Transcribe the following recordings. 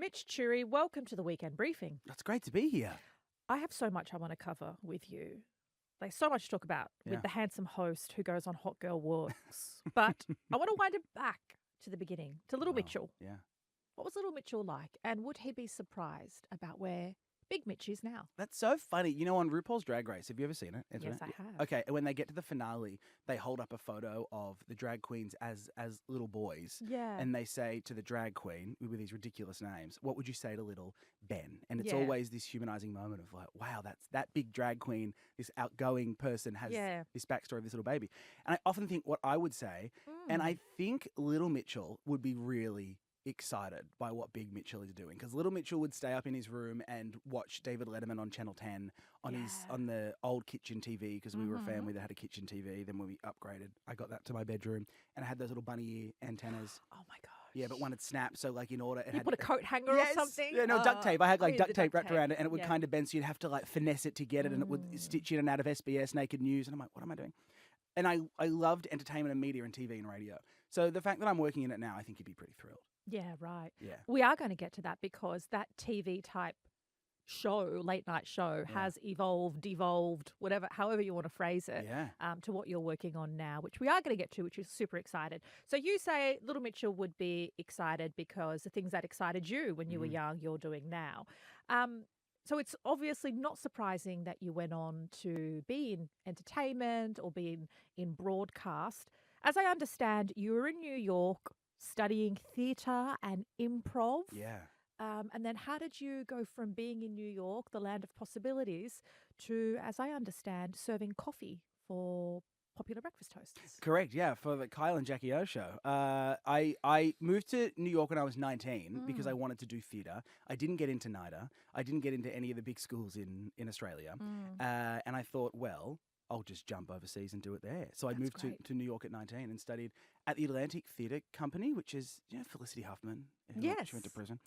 Mitch Churi, welcome to the Weekend Briefing. It's great to be here. I have so much I want to cover with you. There's so much to talk about with the handsome host who goes on Hot Girl Walks. But I want to wind it back to the beginning, to Little Mitchell. Yeah. What was Little Mitchell like? And would he be surprised about where Big Mitch is now? That's so funny. You know, on RuPaul's Drag Race, have you ever seen it? Yes, I have. Okay, and when they get to the finale, they hold up a photo of the drag queens as little boys. Yeah. And they say to the drag queen, with these ridiculous names, what would you say to little Ben? And it's Yeah. always this humanizing moment of like, wow, that big drag queen, this outgoing person has this backstory of this little baby. And I often think what I would say, and I think Little Mitchell would be really excited by what Big Mitchell is doing, because Little Mitchell would stay up in his room and watch David Letterman on Channel 10 on the old kitchen TV, because we were a family that had a kitchen TV. Then when we upgraded, I got that to my bedroom, and I had those little bunny ear antennas. Oh my gosh. Yeah, but one had snapped, so like in order, it You had put a coat hanger or something? Yeah, no, duct tape. I had like duct tape wrapped tape. around it, and it would kind of bend, so you'd have to like finesse it to get it, and it would stitch in and out of SBS, Naked News, and I'm like, what am I doing? And I loved entertainment and media and TV and radio. So the fact that I'm working in it now, I think you'd be pretty thrilled. Yeah, right. Yeah. We are going to get to that because that TV type show, late night show, has evolved, devolved, whatever, however you want to phrase it, to what you're working on now, which we are going to get to, which is super excited. So you say Little Mitchell would be excited because the things that excited you when you were young, you're doing now. So it's obviously not surprising that you went on to be in entertainment or be in broadcast. As I understand, you were in New York studying theatre and improv. Yeah. And then how did you go from being in New York, the land of possibilities, to, as I understand, serving coffee for popular breakfast hosts? Correct, yeah, for the Kyle and Jackie O show. I moved to New York when I was 19 because I wanted to do theatre. I didn't get into NIDA. I didn't get into any of the big schools in Australia. And I thought, well, I'll just jump overseas and do it there. So I moved to New York at 19 and studied at the Atlantic Theatre Company, which is, Felicity Huffman. Yes. She went to prison.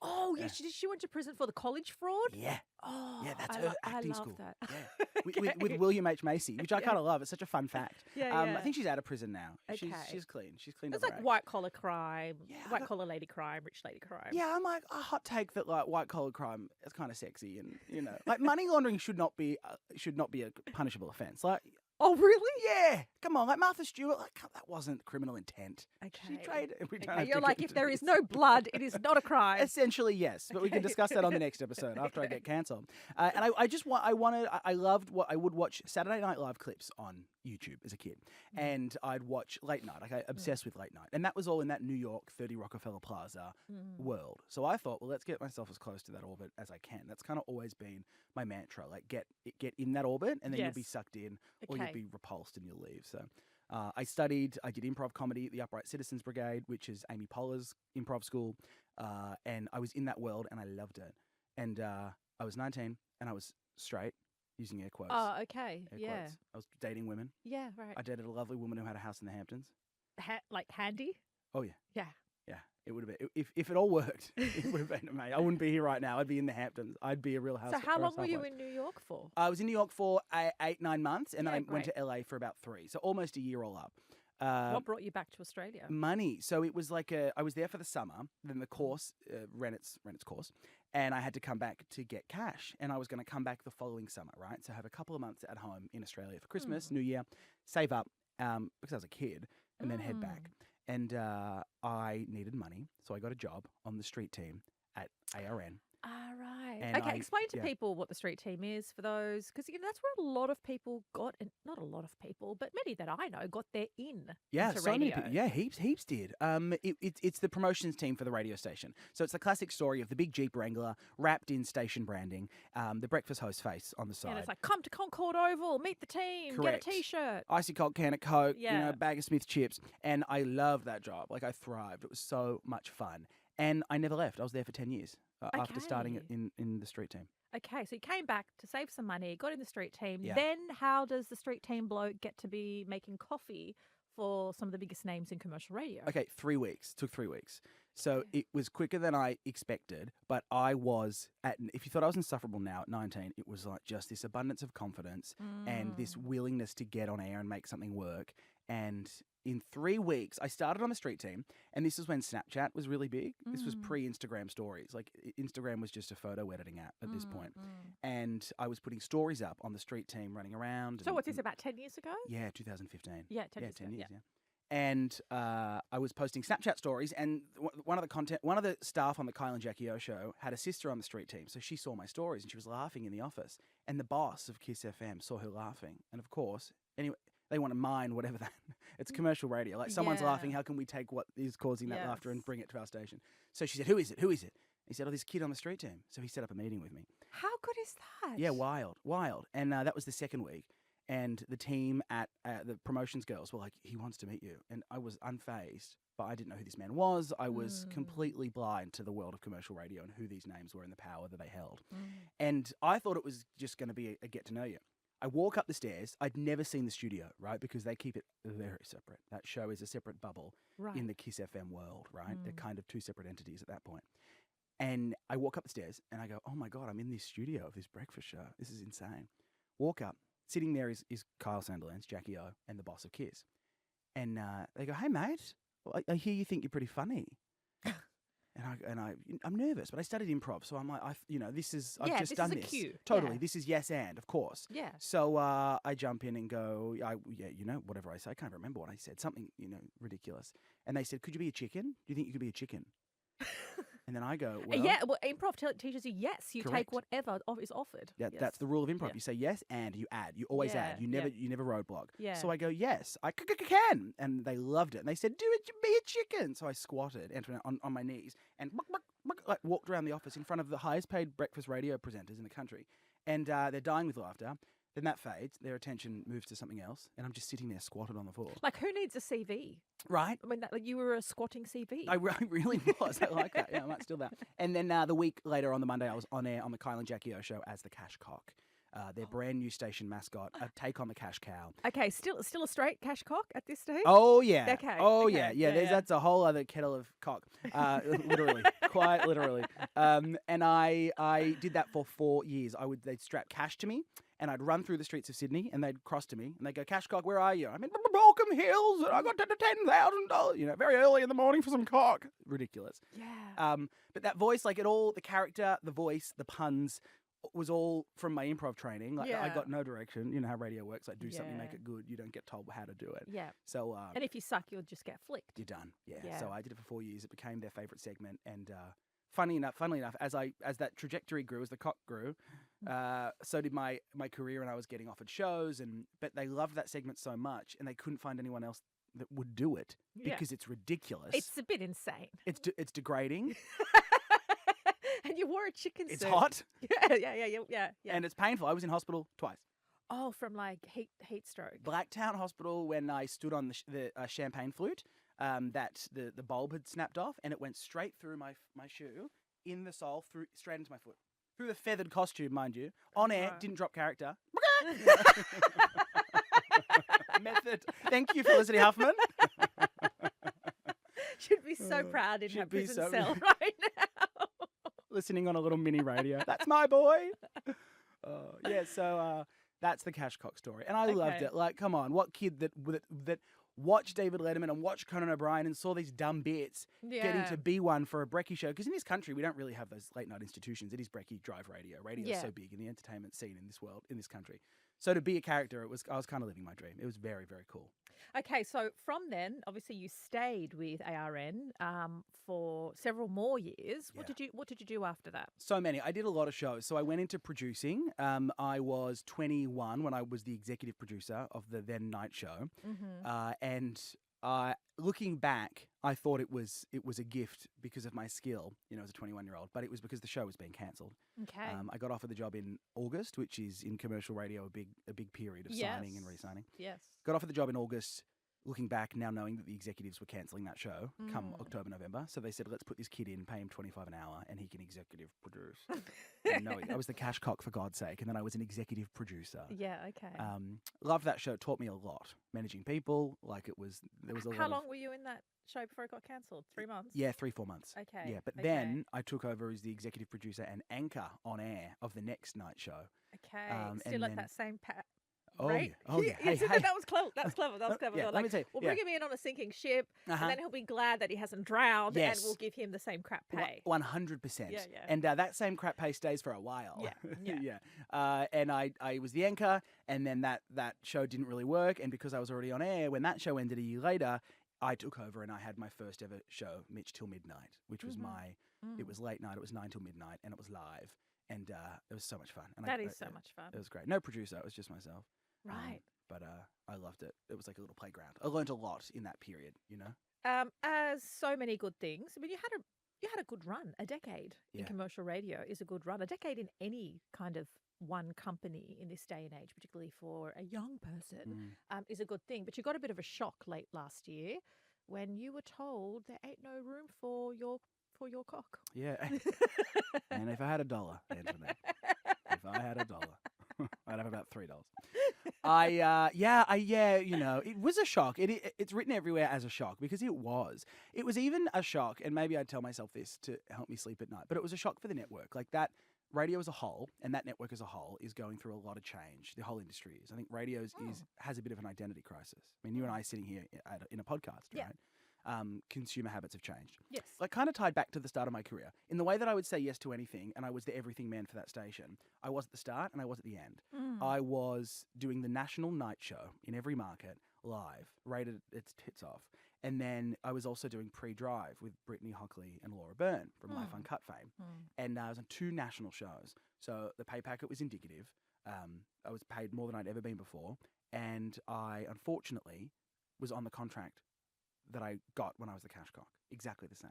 Oh, yes. She went to prison for the college fraud? Yeah. Oh, Yeah, that's her acting I love school. that. Yeah. With William H. Macy, which I kind of love. It's such a fun fact. Yeah. I think she's out of prison now. Okay. She's clean. She's cleaned It's up. like white collar crime, Yeah, white collar lady crime, rich lady crime. Yeah, I'm like, a hot take that like white collar crime is kind of sexy, and like money laundering should not be a punishable offence. Like, Oh, really? yeah, come on, like Martha Stewart, like that wasn't criminal intent. Okay. She traded. You're like, if there is no blood, it is not a crime. Essentially, yes, but we can discuss that on the next episode after I get cancelled. And I loved what I would watch Saturday Night Live clips on YouTube as a kid, and I'd watch late night. Like I obsessed with late night, and that was all in that New York 30 Rockefeller Plaza world. So I thought, well, let's get myself as close to that orbit as I can. That's kind of always been my mantra. Like get in that orbit, and then you'll be sucked in, or you'll be repulsed and you'll leave. So. I did improv comedy at the Upright Citizens Brigade, which is Amy Poehler's improv school, and I was in that world and I loved it. And I was 19 and I was straight, using air quotes. Oh, okay. Air Yeah. quotes. I was dating women. Yeah, right. I dated a lovely woman who had a house in the Hamptons. Like handy? Oh, yeah. Yeah. Yeah, it would have been. If it all worked, it would have been amazing. I wouldn't be here right now. I'd be in the Hamptons. I'd be a real house. So how long were you in New York for? I was in New York for 8-9 months, and then I went great. to LA for about 3. So almost a year all up. What brought you back to Australia? Money. So it was like I was there for the summer. Then the course ran its course, and I had to come back to get cash. And I was going to come back the following summer, right? So have a couple of months at home in Australia for Christmas, New Year, save up because I was a kid, and then head back. And I needed money, so I got a job on the street team at ARN. Ah, right. And Okay, explain to people what the street team is for those, because that's where a lot of people got, and not a lot of people, but many that I know got their into so radio. many people. Yeah, heaps did. It's the promotions team for the radio station. So it's the classic story of the big Jeep Wrangler wrapped in station branding, the breakfast host face on the side. And it's like, come to Concord Oval, meet the team, Correct. get a T-shirt. Icy cold can of Coke, Yeah. bag of Smith chips. And I loved that job. Like I thrived. It was so much fun. And I never left. I was there for 10 years after starting it in the street team. Okay, so you came back to save some money, got in the street team. Yeah. Then how does the street team bloke get to be making coffee for some of the biggest names in commercial radio? Okay, 3 weeks. Took 3 weeks. So it was quicker than I expected, but I was if you thought I was insufferable now at 19, it was like just this abundance of confidence and this willingness to get on air and make something work. And in 3 weeks, I started on the street team, and this is when Snapchat was really big. This was pre-Instagram stories. Like, Instagram was just a photo editing app at this point. And I was putting stories up on the street team running around. So what's this, about 10 years ago? Yeah, 2015. Yeah, 10 years 10 ago. years, yeah. And I was posting Snapchat stories, and one of the staff on the Kyle and Jackie O show had a sister on the street team, so she saw my stories and she was laughing in the office. And the boss of Kiss FM saw her laughing, and of course, anyway, they want to mine whatever that. It's commercial radio. Like, someone's laughing. How can we take what is causing that laughter and bring it to our station? So she said, "Who is it? Who is it?" He said, "Oh, this kid on the street team." So he set up a meeting with me. How good is that? Yeah, wild. And that was the second week. And the team at the promotions girls were like, "He wants to meet you." And I was unfazed, but I didn't know who this man was. I was completely blind to the world of commercial radio and who these names were and the power that they held. And I thought it was just going to be a get to know you. I walk up the stairs. I'd never seen the studio, right? Because they keep it very separate. That show is a separate bubble in the Kiss FM world, right? They're kind of two separate entities at that point. And I walk up the stairs and I go, "Oh my God, I'm in this studio of this breakfast show. This is insane." Walk up. Sitting there is Kyle Sandilands, Jackie O, and the boss of Kiss. And they go, "Hey, mate, I hear you think you're pretty funny." I'm nervous, but I studied improv, so I'm like, I've just done this. Cue. Totally, this is yes and, of course. Yeah. So I jump in and go, whatever I say. I can't remember what I said. Something, ridiculous. And they said, "Could you be a chicken? Do you think you could be a chicken?" And then I go, "Well, improv teaches you yes. You correct. take whatever is offered. That's the rule of improv. Yeah. You say yes and you add. You always add. You never roadblock." Yeah. So I go, "Yes, I can," and they loved it. And they said, "Do it, be a chicken." So I squatted, Antoinette, on my knees, and like walked around the office in front of the highest paid breakfast radio presenters in the country, and they're dying with laughter. Then that fades. Their attention moves to something else, and I'm just sitting there squatted on the floor. Like, who needs a CV? Right. I mean, you were a squatting CV. I really was. I like that. Yeah, I might steal that. And then the week later, on the Monday, I was on air on the Kyle and Jackie O show as the Cash Cock, their brand new station mascot, a take on the Cash Cow. Okay, still a straight cash cock at this stage? Oh, yeah. Okay. Oh, okay. yeah. That's a whole other kettle of cock, literally, quite literally. And I did that for 4 years. They'd strap cash to me, and I'd run through the streets of Sydney, and they'd cross to me, and they'd go, "Cash Cock, where are you?" I'm in Balcombe Hills, and I got $10,000, very early in the morning for some cock. Ridiculous. Yeah. But that voice, like, the character, the voice, the puns, was all from my improv training. Like, I got no direction. You know how radio works. Like, do something, make it good. You don't get told how to do it. Yeah. So, and if you suck, you'll just get flicked. You're done. Yeah. So I did it for 4 years. It became their favourite segment, and funnily enough, as that trajectory grew, as the cock grew, so did my career, and I was getting offered shows, but they loved that segment so much, and they couldn't find anyone else that would do it because it's ridiculous. It's a bit insane. It's degrading. And you wore a chicken suit. It's hot. Yeah. And it's painful. I was in hospital twice. Oh, from like heat stroke. Blacktown Hospital, when I stood on the champagne flute, that the bulb had snapped off, and it went straight through my shoe, in the sole, straight into my foot. Through the feathered costume, mind you. On air, didn't drop character. Method. Thank you, Felicity Huffman. Should be so proud in her prison cell right now. Listening on a little mini radio. That's my boy. So that's the Cash Cock story. And I loved it. Like, come on, what kid that watched David Letterman and watched Conan O'Brien and saw these dumb bits getting to be one for a brekkie show? Because in this country, we don't really have those late night institutions. It is brekkie drive radio. Radio is so big in the entertainment scene in this world, in this country. So to be a character, I was kind of living my dream. It was very, very cool. Okay, so from then, obviously, you stayed with ARN for several more years. What did you do after that? So many. I did a lot of shows. So I went into producing. I was 21 when I was the executive producer of the then night show, and looking back, I thought it was a gift because of my skill, as a 21-year-old, but it was because the show was being cancelled. Okay. I got offered the job in August, which is in commercial radio a big period of signing and re-signing. Yes. Got offered the job in August. Looking back, now knowing that the executives were cancelling that show come October, November. So they said, let's put this kid in, pay him $25 an hour, and he can executive produce. No, I was the Cash Cock, for God's sake. And then I was an executive producer. Yeah, okay. Loved that show. It taught me a lot. Managing people, there was a lot. How long were you in that show before it got cancelled? 3 months? Yeah, 3-4 months. Okay. Yeah, but then I took over as the executive producer and anchor on air of the next night show. Okay. Still at that same right? Yeah. Oh, yeah. Hey, Yes, hey. That was clever. That was clever. That was clever. Yeah, Like, let me tell you. we'll bring him in on a sinking ship, and then he'll be glad that he hasn't drowned, and we'll give him the same crap pay. 100%. Yeah. And that same crap pay stays for a while. Yeah. And I was the anchor, and then that show didn't really work. And because I was already on air, when that show ended a year later, I took over and I had my first ever show, Mitch Till Midnight, which was it was late night. It was 9 till midnight, and it was live. And it was so much fun. And that is so much fun. It was great. No producer. It was just myself. Right. But I loved it. It was like a little playground. I learned a lot in that period, you know? As so many good things. I mean, you had a good run. A decade in commercial radio is a good run. A decade in any kind of one company in this day and age, particularly for a young person, is a good thing. But you got a bit of a shock late last year when you were told there ain't no room for your cock. Yeah. And if I had $1, Antoinette, if I had $1, I'd have about $3. You know, it was a shock. It's written everywhere as a shock because it was. It was even a shock, and maybe I'd tell myself this to help me sleep at night, but it was a shock for the network. Like that radio as a whole and that network as a whole is going through a lot of change. The whole industry is. I think radio has a bit of an identity crisis. I mean, you and I are sitting here in a podcast, right? Consumer habits have changed. Yes. Like kind of tied back to the start of my career. In the way that I would say yes to anything and I was the everything man for that station, I was at the start and I was at the end. I was doing the national night show in every market live, rated its tits off. And then I was also doing pre-drive with Brittany Hockley and Laura Byrne from Life Uncut fame. And I was on 2 national shows. So the pay packet was indicative. I was paid more than I'd ever been before. And I, unfortunately, was on the contract that I got when I was the cash cock. Exactly the same.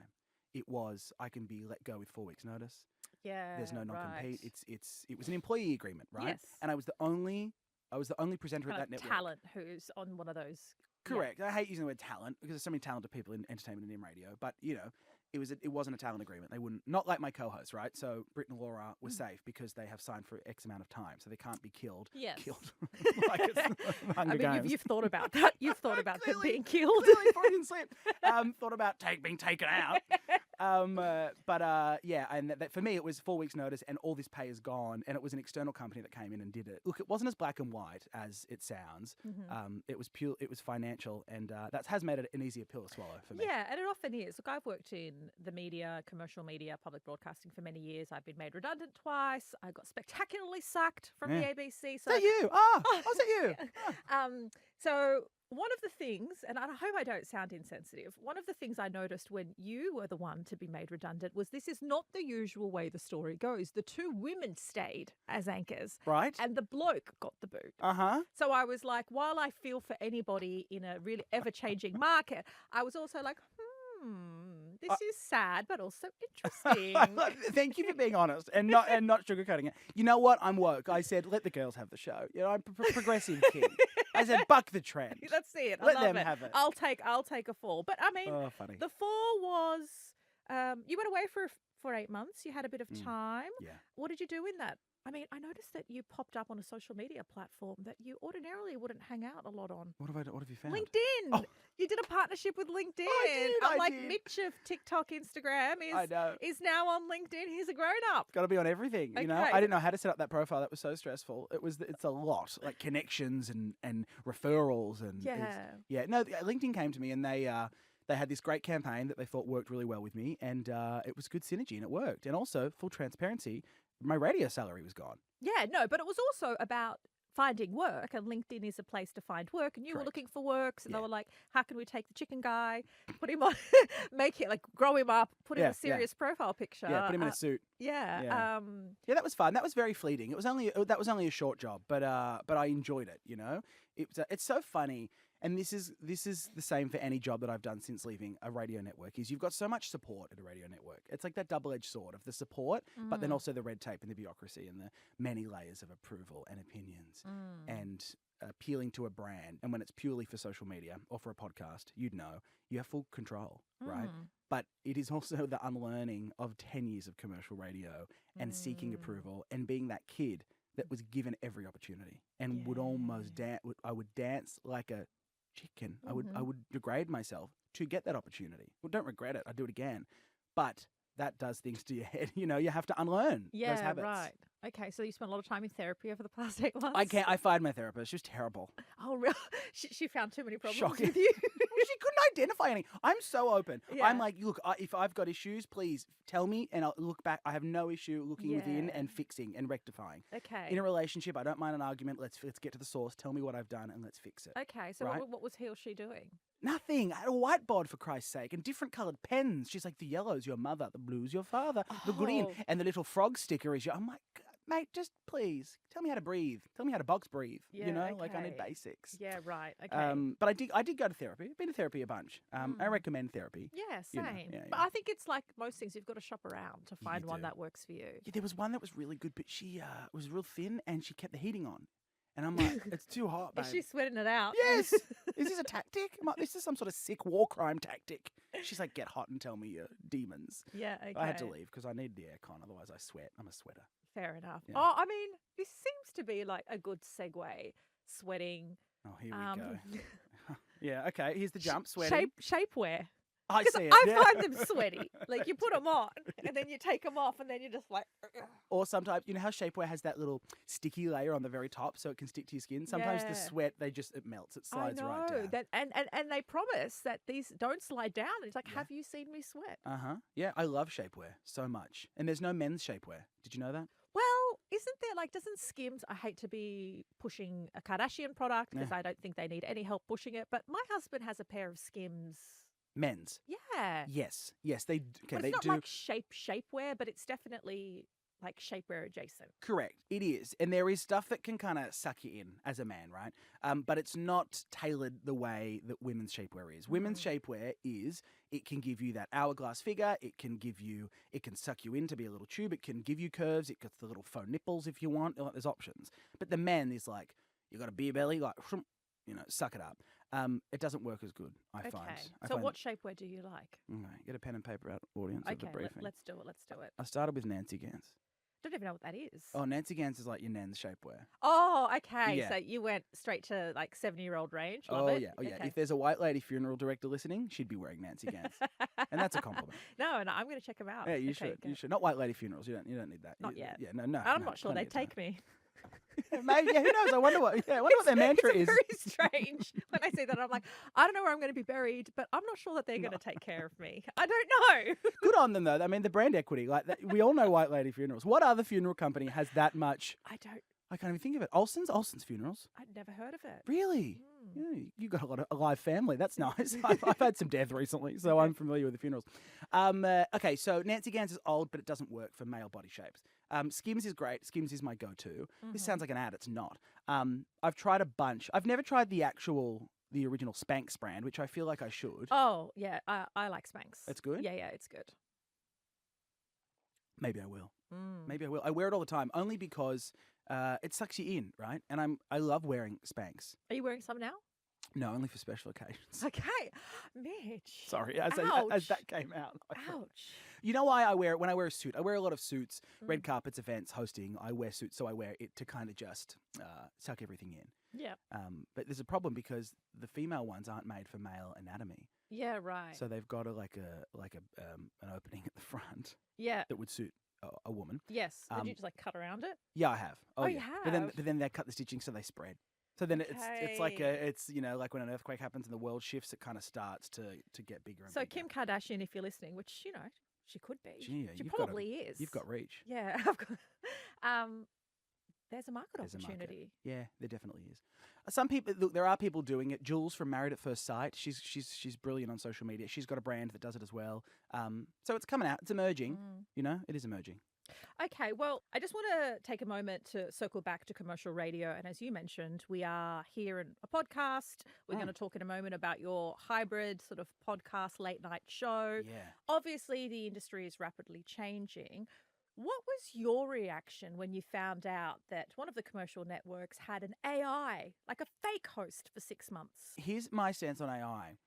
It was, I can be let go with 4 weeks notice. Yeah. There's no non-compete. Right. It was an employee agreement, right? Yes. And I was the only presenter kind at that network. Talent who's on one of those. Correct. I hate using the word talent because there's so many talented people in entertainment and in radio. But you know, it wasn't a talent agreement. They wouldn't, not like my co-host, right? So Britt and Laura were safe because they have signed for X amount of time, so they can't be killed. Yes. Killed. Like it's Hunger Games. You've thought about that. You've thought about them being killed. Clearly, Freudian slip. Thought about being taken out. And that for me, it was 4 weeks notice and all this pay is gone. And it was an external company that came in and did it. Look, it wasn't as black and white as it sounds. It was pure, it was financial. And that has made it an easier pill to swallow for me. Yeah, and it often is. Look, I've worked in the media, commercial media, public broadcasting for many years. I've been made redundant twice. I got spectacularly sacked from the ABC. So is that you? Was it you? So one of the things, and I hope I don't sound insensitive, one of the things I noticed when you were the one to be made redundant was this is not the usual way the story goes. The 2 women stayed as anchors. Right. And the bloke got the boot. So I was like, while I feel for anybody in a really ever-changing market, I was also like, this is sad, but also interesting. Thank you for being honest and not sugarcoating it. You know what? I'm woke. I said, let the girls have the show. You know, I'm progressive kid. I said, buck the trend. That's it. Let I love them have it. I'll take a fall. But I mean, funny. the fall was you went away for 8 months. You had a bit of time. Yeah. What did you do in that? I mean, I noticed that you popped up on a social media platform that you ordinarily wouldn't hang out a lot on. What have you found? LinkedIn. Oh. You did a partnership with LinkedIn. I did. Mitch of TikTok, Instagram is now on LinkedIn. He's a grown up. Got to be on everything, you know. Okay. I didn't know how to set up that profile. That was so stressful. It's a lot, like connections and referrals and No, LinkedIn came to me and they had this great campaign that they thought worked really well with me, and it was good synergy and it worked. And also, full transparency, my radio salary was gone. Yeah, no, but it was also about finding work, and LinkedIn is a place to find work, and you were looking for work, so they were like, how can we take the chicken guy, put him on, make it, like, grow him up, put him a serious profile picture. Yeah, put him in a suit. Yeah, that was fun. That was very fleeting. That was only a short job, but I enjoyed it, you know? It's so funny. And this is the same for any job that I've done since leaving a radio network, is you've got so much support at a radio network. It's like that double-edged sword of the support, but then also the red tape and the bureaucracy and the many layers of approval and opinions and appealing to a brand. And when it's purely for social media or for a podcast, you have full control, right? But it is also the unlearning of 10 years of commercial radio and seeking approval and being that kid that was given every opportunity and would almost dance. I would dance like a chicken. I would degrade myself to get that opportunity. Well, don't regret it. I'd do it again. But that does things to your head. You know, you have to unlearn those habits. Right. Okay, so you spent a lot of time in therapy over the past 8 months? I fired my therapist. She was terrible. Oh, really? She found too many problems Shocking. with you? She couldn't identify any. I'm so open. Yeah. I'm like, look, if I've got issues, please tell me and I'll look back. I have no issue looking within and fixing and rectifying. Okay. In a relationship, I don't mind an argument. Let's get to the source. Tell me what I've done and let's fix it. Okay, so right? what was he or she doing? Nothing. I had a whiteboard, for Christ's sake, and different coloured pens. She's like, the yellow's your mother, the blue's your father, the green, and the little frog sticker is your... I'm like, mate, just please tell me how to breathe. Tell me how to box breathe. Yeah, like I need basics. Yeah, right. Okay. But I did go to therapy. I've been to therapy a bunch. I recommend therapy. Yeah, same. Yeah. But I think it's like most things, you've got to shop around to find one that works for you. Yeah, there was one that was really good, but she was real thin and she kept the heating on. And I'm like, it's too hot, babe. Is she sweating it out? Yes. Is this a tactic? I'm like, this is some sort of sick war crime tactic. She's like, get hot and tell me your demons. Yeah, okay. I had to leave because I need the aircon. Otherwise, I sweat. I'm a sweater. Fair enough. Yeah. Oh, I mean, this seems to be like a good segue. Sweating. Oh, here we go. Yeah, okay. Here's the jump. Sweating. Shapewear. I see it. I find them sweaty. Like you put them on and then you take them off and then you're just like... Or sometimes, you know how shapewear has that little sticky layer on the very top so it can stick to your skin? Sometimes the sweat, it melts. It slides right down. And they promise that these don't slide down. It's like, have you seen me sweat? Uh-huh. Yeah, I love shapewear so much. And there's no men's shapewear. Did you know that? Well, isn't there doesn't Skims, I hate to be pushing a Kardashian product because I don't think they need any help pushing it, but my husband has a pair of Skims. Men's? Yeah. Yes, they Well, it's not like shapewear, but it's definitely like shapewear adjacent. Correct. It is. And there is stuff that can kind of suck you in as a man, right? But it's not tailored the way that women's shapewear is. Women's shapewear it can give you that hourglass figure. It can suck you in to be a little tube. It can give you curves. It gets the little faux nipples if you want. There's options. But the men is like, you got a beer belly, like, suck it up. It doesn't work as good, I find. So what shapewear do you like? Okay, get a pen and paper out, audience of the briefing. Let's do it. I started with Nancy Gans. Don't even know what that is. Oh, Nancy Gans is like your nan's shapewear. Oh, okay. Yeah. So you went straight to like 70-year-old range. Oh, yeah. Okay. If there's a white lady funeral director listening, she'd be wearing Nancy Gans. And that's a compliment. No, I'm going to check them out. Yeah, you should. You should. Not white lady funerals. You don't need that. Not yet. Yeah, no. I'm not sure they'd take me. Maybe, who knows? I wonder what their mantra is. It's very strange when I say that. I'm like, I don't know where I'm going to be buried, but I'm not sure that they're going to take care of me. I don't know. Good on them, though. I mean, the brand equity. Like we all know white lady funerals. What other funeral company has that much? I can't even think of it. Olsen's Funerals. I'd never heard of it. Really? Yeah, you got a lot of alive family. That's nice. I've had some death recently, so I'm familiar with the funerals. Okay, so Nancy Gans is old, but it doesn't work for male body shapes. Skims is great. Skims is my go-to. This sounds like an ad. It's not. I've tried a bunch. I've never tried the original Spanx brand, which I feel like I should. Oh, yeah. I like Spanx. It's good? Yeah, it's good. Maybe I will. Maybe I will. I wear it all the time, only because it sucks you in, right? And I love wearing Spanx. Are you wearing some now? No, only for special occasions. Okay. Mitch. Sorry, as that came out. Ouch. You know why I wear it? When I wear a suit, I wear a lot of suits, red carpets, events, hosting. I wear suits, so I wear it to kind of just suck everything in. Yeah. But there's a problem because the female ones aren't made for male anatomy. Yeah, right. So they've got an opening at the front. Yeah. That would suit a woman. Yes. Did you just like cut around it? Yeah, I have. Oh, yeah. you have. But then they cut the stitching so they spread. So then it's like like when an earthquake happens and the world shifts, it kind of starts to get bigger and bigger. So Kim Kardashian, if you're listening, which she could be, she probably is. You've got reach. Yeah, I've got. There's a market opportunity. Yeah, there definitely is. Some people look. There are people doing it. Jules from Married at First Sight. She's brilliant on social media. She's got a brand that does it as well. So it's coming out. It's emerging. It is emerging. Okay, well, I just want to take a moment to circle back to commercial radio. And as you mentioned, we are here in a podcast. We're going to talk in a moment about your hybrid sort of podcast late night show. Yeah. Obviously, the industry is rapidly changing. What was your reaction when you found out that one of the commercial networks had an AI, like a fake host for 6 months? Here's my stance on AI.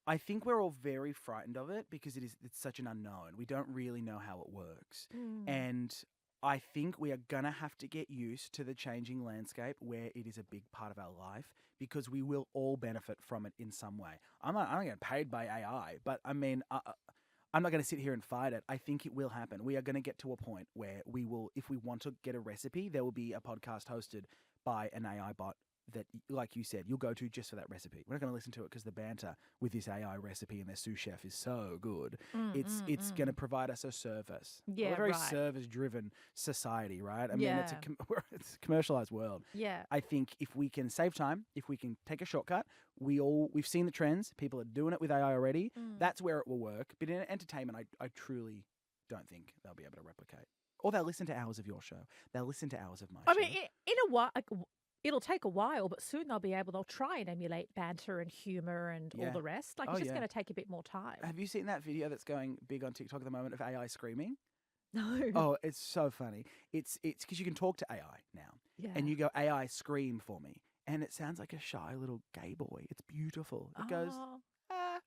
I think we're all very frightened of it because it's such an unknown. We don't really know how it works. And I think we are going to have to get used to the changing landscape where it is a big part of our life because we will all benefit from it in some way. I'm not getting paid by AI, but I mean, I'm not going to sit here and fight it. I think it will happen. We are going to get to a point where we will, if we want to get a recipe, there will be a podcast hosted by an AI bot that, like you said, you'll go to just for that recipe. We're not going to listen to it because the banter with this AI recipe and their sous chef is so good. It's going to provide us a service. Yeah, We're a very right. service-driven society, right? I mean, it's a commercialized world. Yeah. I think if we can save time, if we can take a shortcut, we've seen the trends. People are doing it with AI already. That's where it will work. But in entertainment, I truly don't think they'll be able to replicate. Or they'll listen to hours of your show. They'll listen to hours of my show. I mean, in a while, it'll take a while, but soon they'll try and emulate banter and humour and all the rest. Like, it's just going to take a bit more time. Have you seen that video that's going big on TikTok at the moment of AI screaming? No. Oh, it's so funny. It's because you can talk to AI now. Yeah. And you go, AI, scream for me. And it sounds like a shy little gay boy. It's beautiful. It goes, ah.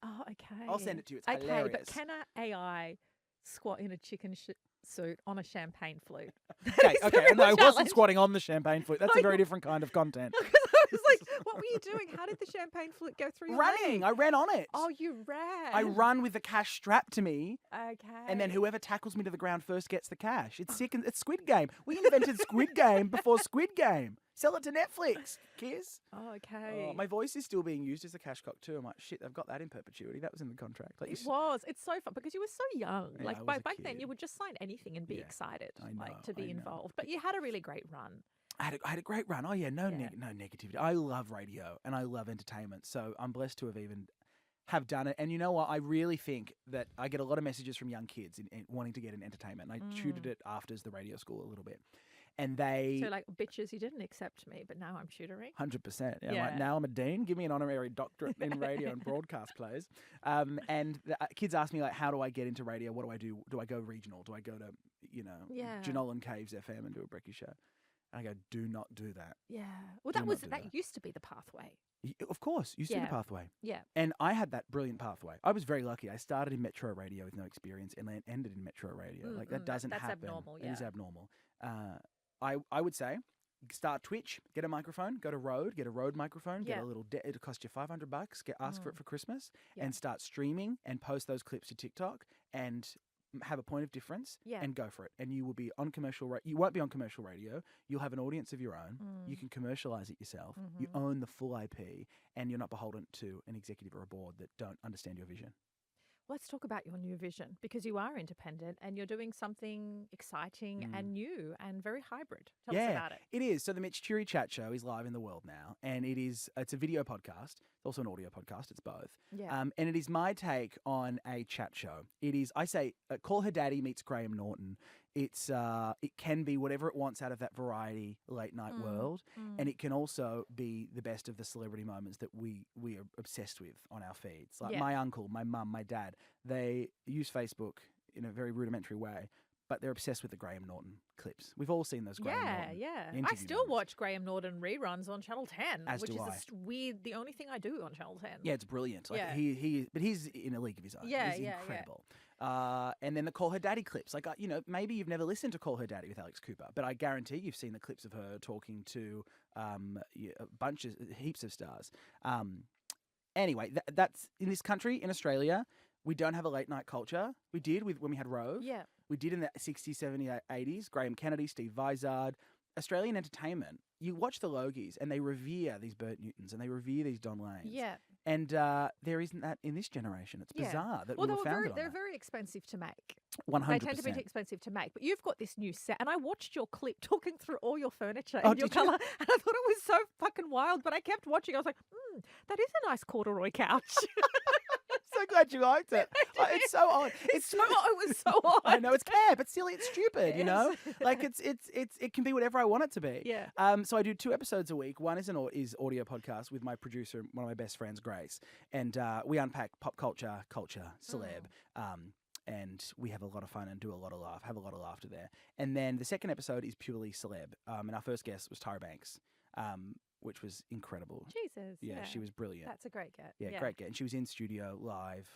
Oh, okay. I'll send it to you. It's hilarious. But can an AI squat in a chicken suit on a champagne flute? Okay. No, I wasn't squatting on the champagne flute. That's a very different kind of content. I was like, what were you doing? How did the champagne flute go through your Running. leg? I ran on it. Oh, you ran. I run with the cash strapped to me. Okay. And then whoever tackles me to the ground first gets the cash. It's sick. It's Squid Game. We invented Squid Game before Squid Game. Sell it to Netflix, kiss. Oh, okay. My voice is still being used as a cash cock too. I'm like, shit, they've got that in perpetuity. That was in the contract. Like, It was. It's so fun because you were so young. Yeah, like I was back a then, kid. you would just sign anything and be excited, I know, to be involved. But you had a really great run. I had a great run. Oh yeah, no negativity. I love radio and I love entertainment. So I'm blessed to have done it. And you know what? I really think that I get a lot of messages from young kids in wanting to get in entertainment. And I tutored it after the radio school a little bit. And they... So like, bitches, you didn't accept me, but now I'm tutoring. 100%. Yeah. Like, now I'm a dean. Give me an honorary doctorate in radio and broadcast plays. And the kids ask me, like, how do I get into radio? What do I do? Do I go regional? Do I go to, Janolan Caves FM and do a brekkie show? And I go, do not do that. Yeah. Well, that used to be the pathway. Of course, used to be the pathway. Yeah. And I had that brilliant pathway. I was very lucky. I started in metro radio with no experience and then ended in metro radio. That doesn't happen. That's abnormal, It is abnormal. I would say start Twitch, get a microphone, go to Rode, get a Rode microphone, get a little it'll cost you $500, ask for it for Christmas, and start streaming and post those clips to TikTok and have a point of difference and go for it. And you will be on commercial you won't be on commercial radio. You'll have an audience of your own. You can commercialize it yourself. You own the full IP and you're not beholden to an executive or a board that don't understand your vision. Let's talk about your new vision because you are independent and you're doing something exciting and new and very hybrid. Tell us about it. It is. So the Mitch Churi Chat Show is live in the world now, and it's a video podcast. It's also an audio podcast. It's both. Yeah. And it is my take on a chat show. It is, I say, Call Her Daddy meets Graham Norton. It can be whatever it wants out of that variety late night world, and it can also be the best of the celebrity moments that we are obsessed with on our feeds. Like my uncle, my mum, my dad, they use Facebook in a very rudimentary way, but they're obsessed with the Graham Norton clips. We've all seen those Graham Norton I still watch Graham Norton reruns on Channel 10, which is the only thing I do on Channel 10. Yeah, it's brilliant. Like but he's in a league of his own. Yeah, he's incredible. And then the Call Her Daddy clips. Like, maybe you've never listened to Call Her Daddy with Alex Cooper, but I guarantee you've seen the clips of her talking to heaps of stars. Anyway, that's in this country, in Australia, we don't have a late night culture. We did when we had Rove. Yeah. We did in the 60s, 70s, 80s. Graham Kennedy, Steve Vizard. Australian entertainment, you watch the Logies and they revere these Bert Newtons and they revere these Don Lanes. Yeah. And there isn't that in this generation. It's bizarre that we were founded on they're that. very expensive to make. 100%. They tend to be expensive to make. But you've got this new set. And I watched your clip talking through all your furniture and your colour. And I thought it was so fucking wild. But I kept watching. I was like, that is a nice corduroy couch. So glad you liked it. It's so odd. It was so odd. I know, it's camp. It's silly. It's stupid. You know, like it can be whatever I want it to be. Yeah. So I do 2 episodes a week. One is audio podcast with my producer, one of my best friends, Grace, and we unpack pop culture, celeb. And we have a lot of fun and have a lot of laughter there. And then the second episode is purely celeb. And our first guest was Tyra Banks. Which was incredible. Jesus. Yeah, she was brilliant. That's a great get. Yeah, great get. And she was in studio live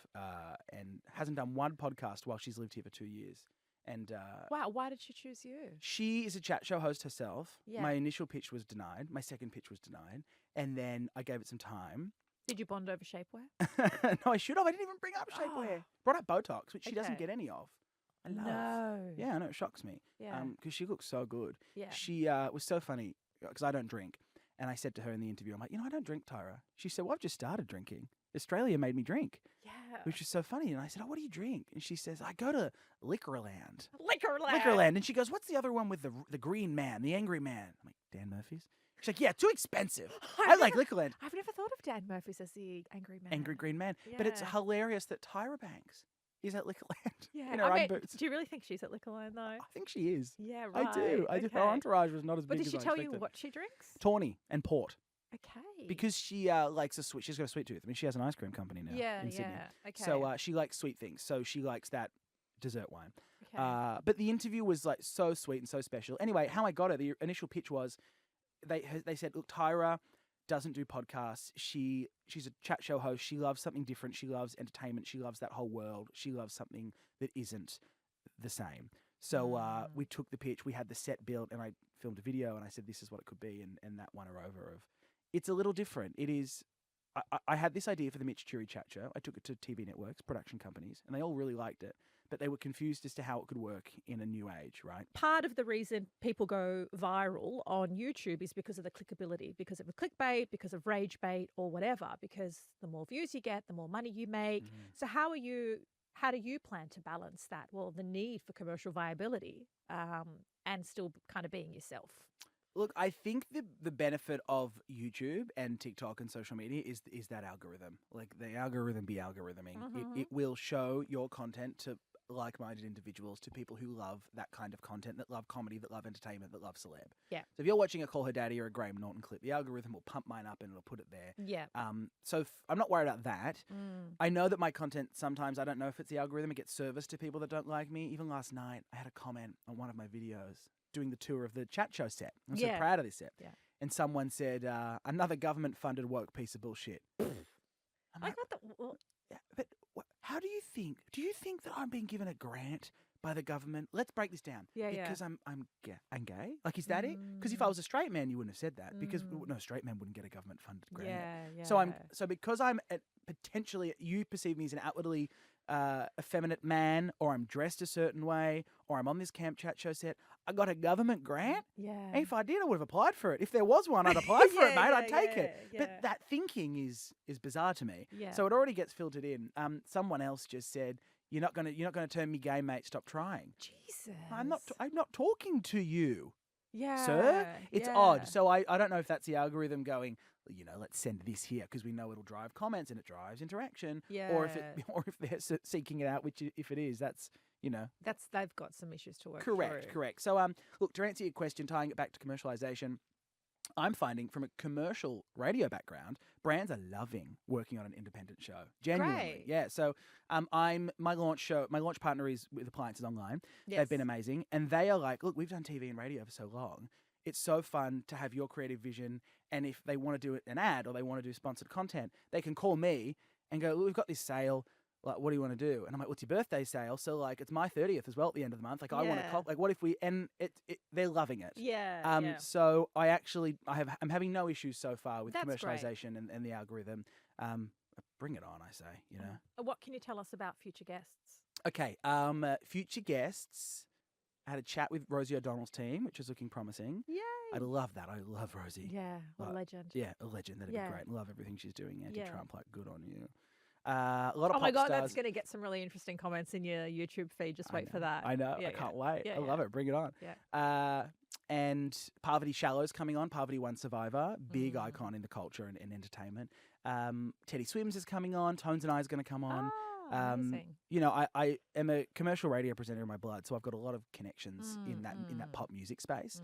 and hasn't done one podcast while she's lived here for 2 years. And wow, why did she choose you? She is a chat show host herself. Yeah. My initial pitch was denied. My second pitch was denied. And then I gave it some time. Did you bond over shapewear? No, I should have. I didn't even bring up shapewear. Brought up Botox, which she doesn't get any of. I love. No. Yeah, I know, it shocks me. Yeah. Because she looks so good. Yeah. She was so funny because I don't drink. And I said to her in the interview, I'm like, I don't drink, Tyra. She said, well, I've just started drinking. Australia made me drink. Yeah. Which is so funny. And I said, what do you drink? And she says, I go to Liquorland. Liquorland. Liquorland. And she goes, what's the other one with the green man, the angry man? I'm like, Dan Murphy's? She's like, yeah, too expensive. I like Liquorland. I've never thought of Dan Murphy's as the angry man. Angry green man. Yeah. But it's hilarious that Tyra Banks is at Liquorland. Yeah. In her own boots. Do you really think she's at Liquorland though? I think she is. Yeah, right. I do. Okay. Her entourage was not as But big did as she I tell you expected. what she drinks? Tawny and port. Okay. Because she likes a sweet. She's got a sweet tooth. I mean, she has an ice cream company now in Sydney. Okay. So she likes sweet things. So she likes that dessert wine. Okay. But the interview was like so sweet and so special. Anyway, how I got her, the initial pitch was, they said, look, Tyra doesn't do podcasts. She's a chat show host. She loves something different. She loves entertainment. She loves that whole world. She loves something that isn't the same. So we took the pitch. We had the set built, and I filmed a video, and I said, this is what it could be, and that won her over. It's a little different. It is. I had this idea for the Mitch Churi chat show. I took it to TV networks, production companies, and they all really liked it. But they were confused as to how it could work in a new age, right? Part of the reason people go viral on YouTube is because of the clickability, because of the clickbait, because of rage bait or whatever, because the more views you get, the more money you make. Mm-hmm. So how do you plan to balance that? Well, the need for commercial viability and still kind of being yourself. Look, I think the benefit of YouTube and TikTok and social media is that algorithm. Like the algorithm be algorithming. Mm-hmm. It will show your content to like-minded individuals, to people who love that kind of content, that love comedy, that love entertainment, that love celeb. Yeah. So if you're watching a Call Her Daddy or a Graham Norton clip, the algorithm will pump mine up and it'll put it there. Yeah. So I'm not worried about that. I know that my content sometimes, I don't know if it's the algorithm, it gets service to people that don't like me. Even last night, I had a comment on one of my videos doing the tour of the chat show set. I'm so proud of this set. Yeah. And someone said, another government-funded woke piece of bullshit. I got that. Well, yeah, but how do you think? Do you think that I'm being given a grant by the government? Let's break this down. Yeah, because I'm gay? Like, is that it? Because if I was a straight man, you wouldn't have said that. Because no, straight man wouldn't get a government-funded grant. Yeah. So because I'm potentially, you perceive me as an outwardly effeminate man, or I'm dressed a certain way, or I'm on this camp chat show set, I got a government grant? Yeah. And if I did, I would have applied for it. If there was one, I'd apply for it, mate. I'd take it. Yeah. But that thinking is bizarre to me. Yeah. So it already gets filtered in. Someone else just said, You're not gonna turn me gay, mate. Stop trying. Jesus. I'm not talking to you. Yeah. Sir? It's odd. So I don't know if that's the algorithm going, let's send this here because we know it'll drive comments and it drives interaction. Yeah. Or if they're seeking it out, which if it is, that's they've got some issues to work through. Correct. So look, to answer your question, tying it back to commercialization, I'm finding from a commercial radio background, brands are loving working on an independent show. Genuinely. Great. Yeah. So my launch partner is with Appliances Online. Yes. They've been amazing. And they are like, look, we've done TV and radio for so long. It's so fun to have your creative vision. And if they want to do an ad or they want to do sponsored content, they can call me and go, look, we've got this sale. Like, what do you want to do? And I'm like, what's your birthday sale? So like, it's my 30th as well at the end of the month. Like, I want to like, what if we? And they're loving it. Yeah. So I'm having no issues so far with commercialization and the algorithm. Bring it on, I say. What can you tell us about future guests? Okay. Future guests. I had a chat with Rosie O'Donnell's team, which is looking promising. Yay! I love that. I love Rosie. Yeah, what a legend. Yeah, a legend. That'd be great. Love everything she's doing. Anti-Trump, like, good on you. A lot of pop stars. That's going to get some really interesting comments in your YouTube feed. Just wait for that. I know. I can't wait. I love it. Bring it on. Yeah. And Parvati Shallow's coming on. Parvati One Survivor. Big icon in the culture and entertainment. Teddy Swims is coming on. Tones and I is going to come on. Amazing. I am a commercial radio presenter in my blood, so I've got a lot of connections in that pop music space.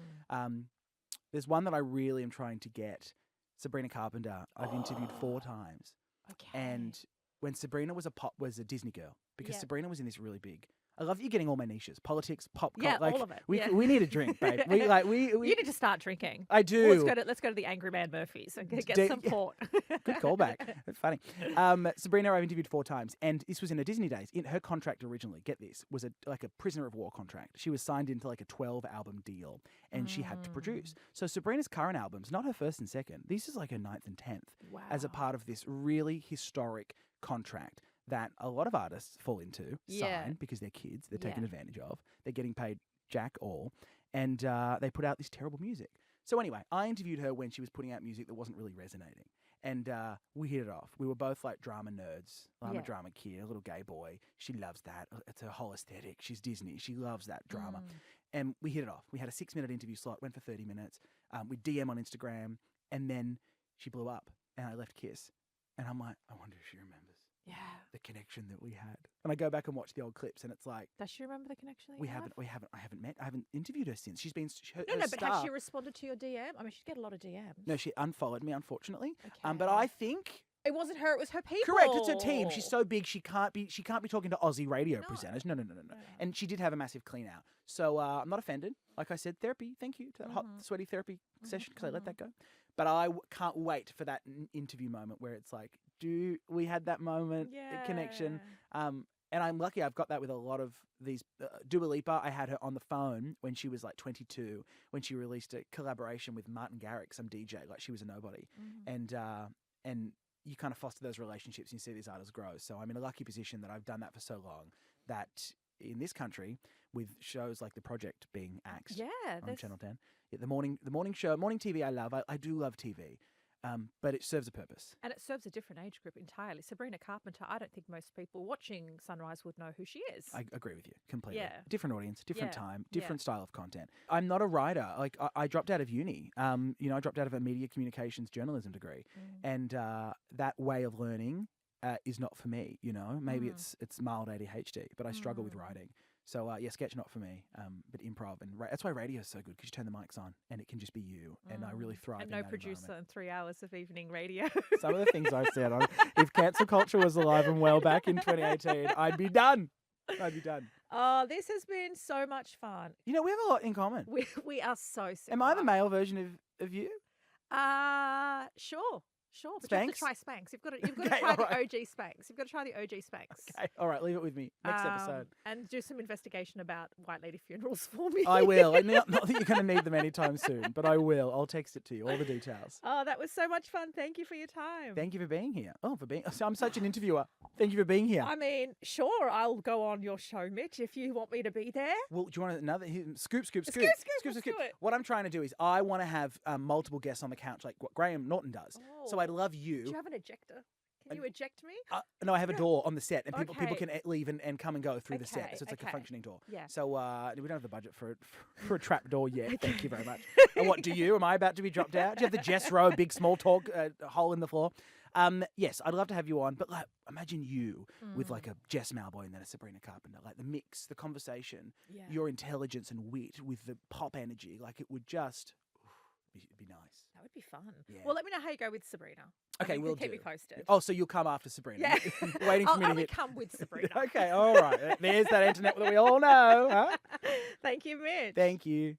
There's one that I really am trying to get. Sabrina Carpenter. I've interviewed 4 times. Okay. And when Sabrina was a Disney girl, because Sabrina was in this really big I love that you're getting all my niches: politics, pop culture. Yeah, Like, all of it. we need a drink, babe. We You need to start drinking. I do. Let's go to the Angry Man Murphys and get some port. Good callback. That's funny. Sabrina, I've interviewed 4 times, and this was in her Disney days. In her contract originally, get this, was like a prisoner of war contract. She was signed into like a 12-album deal, and she had to produce. So Sabrina's current albums, not her first and second, this is like her 9th and 10th, as a part of this really historic contract that a lot of artists fall into, sign, because they're kids, they're taken advantage of, they're getting paid jack all, and they put out this terrible music. So anyway, I interviewed her when she was putting out music that wasn't really resonating. And we hit it off. We were both like drama nerds. I'm a drama kid, a little gay boy. She loves that. It's her whole aesthetic. She's Disney. She loves that drama. And we hit it off. We had a 6-minute interview slot, went for 30 minutes. We DM on Instagram, and then she blew up, and I left Kiss. And I'm like, I wonder if she remembers. Yeah. The connection that we had. And I go back and watch the old clips, and it's like, does she remember the connection that I haven't interviewed her since. She's been but has she responded to your DM? I mean, she'd get a lot of DMs. No, she unfollowed me, unfortunately. Okay. But I think it wasn't her, it was her people. Correct, it's her team. She's so big she can't be talking to Aussie radio presenters. No. And she did have a massive clean out. So I'm not offended. Like I said, therapy, thank you to that hot, sweaty therapy session, because I let that go. But I can't wait for that interview moment where it's like, we had that moment, connection. And I'm lucky I've got that with a lot of these. Dua Lipa, I had her on the phone when she was like 22, when she released a collaboration with Martin Garrix, some DJ, like she was a nobody. And you kind of foster those relationships and you see these artists grow. So I'm in a lucky position that I've done that for so long that in this country, with shows like The Project being axed on Channel 10, the morning show, morning TV I love. I do love TV. But it serves a purpose. And it serves a different age group entirely. Sabrina Carpenter, I don't think most people watching Sunrise would know who she is. I agree with you completely. Yeah. Different audience, different time, different style of content. I'm not a writer. Like I dropped out of uni. I dropped out of a media communications journalism degree. And that way of learning is not for me, Maybe it's mild ADHD, but I struggle with writing. So, sketch not for me, but improv. And that's why radio is so good, because you turn the mics on and it can just be you. And I really thrive in that environment. And no producer in 3 hours of evening radio. Some of the things I said, if cancel culture was alive and well back in 2018, I'd be done. Oh, this has been so much fun. We have a lot in common. We are so similar. Am I the male version of you? Sure. Sure, but Spanx? you have to try Spanx. You've got to try the OG Spanx. You've got to try the OG Spanx. Okay, all right, leave it with me. Next episode. And do some investigation about white lady funerals for me. I will. Not that you're going to need them anytime soon, but I will. I'll text it to you, all the details. Oh, that was so much fun. Thank you for your time. Thank you for being here. I'm such an interviewer. Thank you for being here. I mean, sure, I'll go on your show, Mitch, if you want me to be there. Well, do you want another scoop? Let's do it. What I'm trying to do is I want to have multiple guests on the couch, like what Graham Norton does. Oh. So I'd love you. Do you have an ejector? Can you eject me? No, I have a door on the set, and people can leave and come and go through the set. So it's like a functioning door. Yeah. So we don't have the budget for a trap door yet. Thank you very much. And what do you? Am I about to be dropped out? Do you have the Jess Rowe big small talk hole in the floor? Yes, I'd love to have you on, but like, imagine you with like a Jess Malboy and then a Sabrina Carpenter, like the mix, the conversation, your intelligence and wit with the pop energy, like it would just be nice. That would be fun. Yeah. Well, let me know how you go with Sabrina. Okay, we'll keep me posted. Oh, so you'll come after Sabrina? Yeah. Waiting for me to hit. Come with Sabrina. Okay, all right. There's that Antoinette that we all know. Huh? Thank you, Mitch. Thank you.